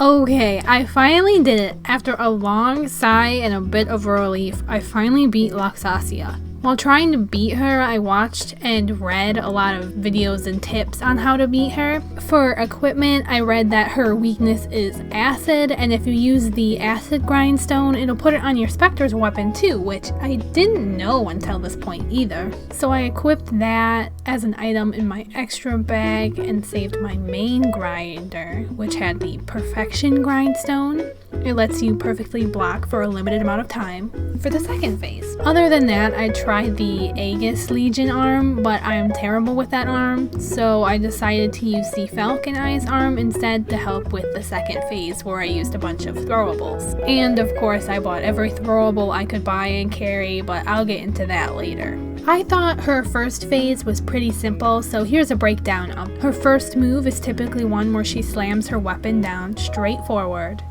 Okay, I finally did it. After a long sigh and a bit of relief, I finally beat Laxasia. While trying to beat her, I watched and read a lot of videos and tips on how to beat her. For equipment, I read that her weakness is acid, and if you use the acid grindstone, it'll put it on your Spectre's weapon too, which I didn't know until this point either. So I equipped that as an item in my extra bag and saved my main grinder, which had the perfection grindstone. It lets you perfectly block for a limited amount of time for the second phase. Other than that, I tried the Aegis Legion arm, but I am terrible with that arm, so I decided to use the Falcon Eyes arm instead to help with the second phase, where I used a bunch of throwables. And of course, I bought every throwable I could buy and carry, but I'll get into that later. I thought her first phase was pretty simple, so here's a breakdown of her first move is typically one where she slams her weapon down straight forward,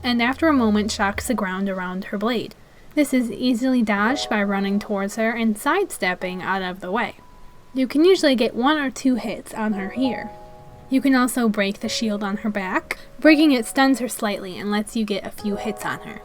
and after a moment shocks the ground around her blade. This is easily dodged by running towards her and sidestepping out of the way. You can usually get 1 or 2 hits on her here. You can also break the shield on her back. Breaking it stuns her slightly and lets you get a few hits on her.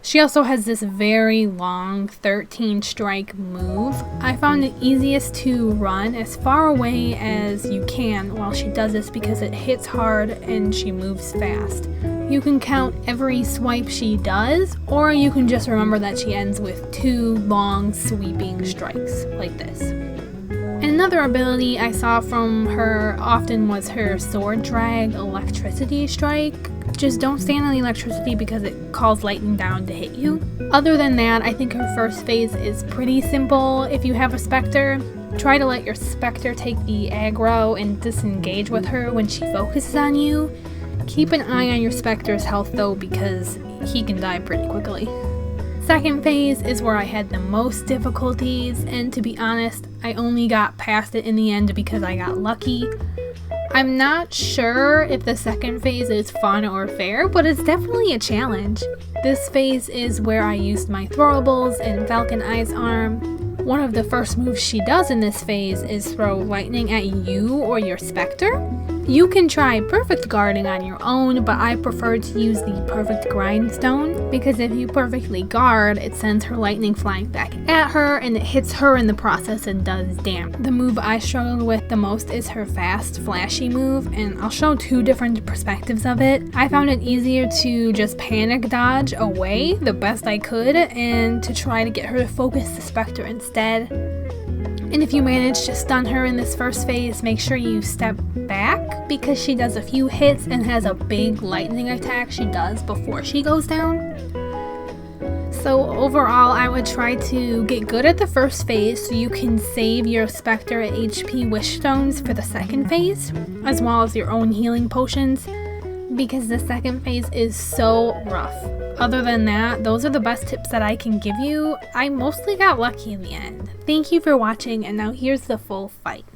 She also has this very long 13 strike move. I found it easiest to run as far away as you can while she does this because it hits hard and she moves fast. You can count every swipe she does, or you can just remember that she ends with 2 long sweeping strikes like this. Another ability I saw from her often was her sword drag electricity strike. Just don't stand on the electricity because it calls lightning down to hit you. Other than that, I think her first phase is pretty simple. If you have a Spectre, try to let your Spectre take the aggro and disengage with her when she focuses on you. Keep an eye on your Spectre's health though, because he can die pretty quickly. Second phase is where I had the most difficulties, and to be honest, I only got past it in the end because I got lucky. I'm not sure if the second phase is fun or fair, but it's definitely a challenge. This phase is where I used my throwables and Falcon Eyes arm. One of the first moves she does in this phase is throw lightning at you or your Spectre. You can try perfect guarding on your own, but I prefer to use the perfect grindstone because if you perfectly guard, it sends her lightning flying back at her and it hits her in the process and does damage. The move I struggled with the most is her fast, flashy move, and I'll show 2 different perspectives of it. I found it easier to just panic dodge away the best I could and to try to get her to focus the Spectre instead. And if you manage to stun her in this first phase, make sure you step back because she does a few hits and has a big lightning attack she does before she goes down. So overall, I would try to get good at the first phase so you can save your Spectre HP wish stones for the second phase, as well as your own healing potions, because the second phase is so rough. Other than that, those are the best tips that I can give you. I mostly got lucky in the end. Thank you for watching, and now here's the full fight.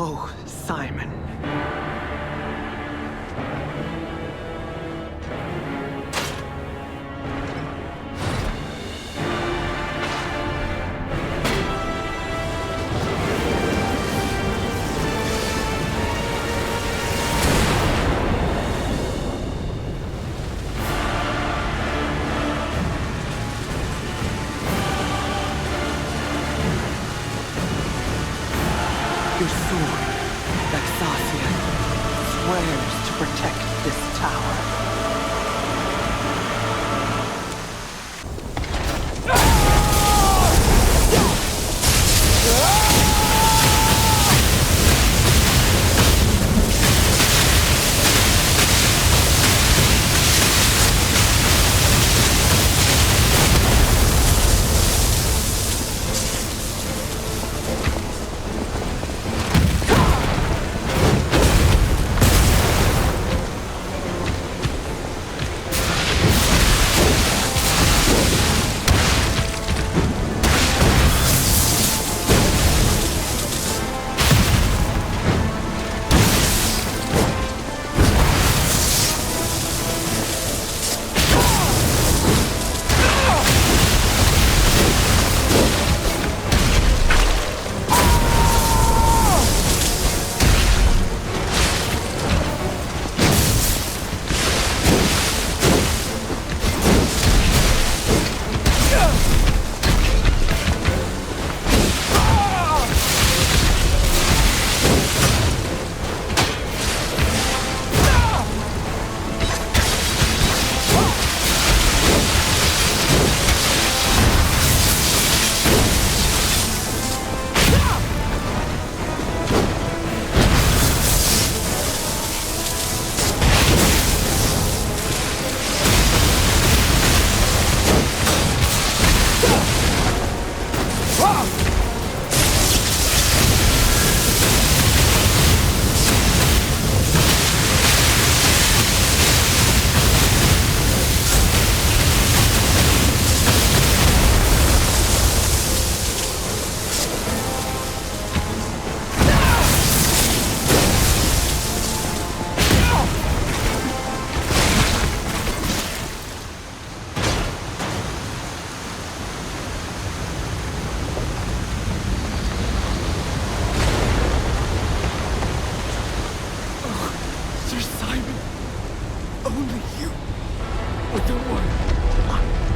Oh, Simon. Your sword, Laxasia, swears to protect this tower. Sir Simon, only you were the one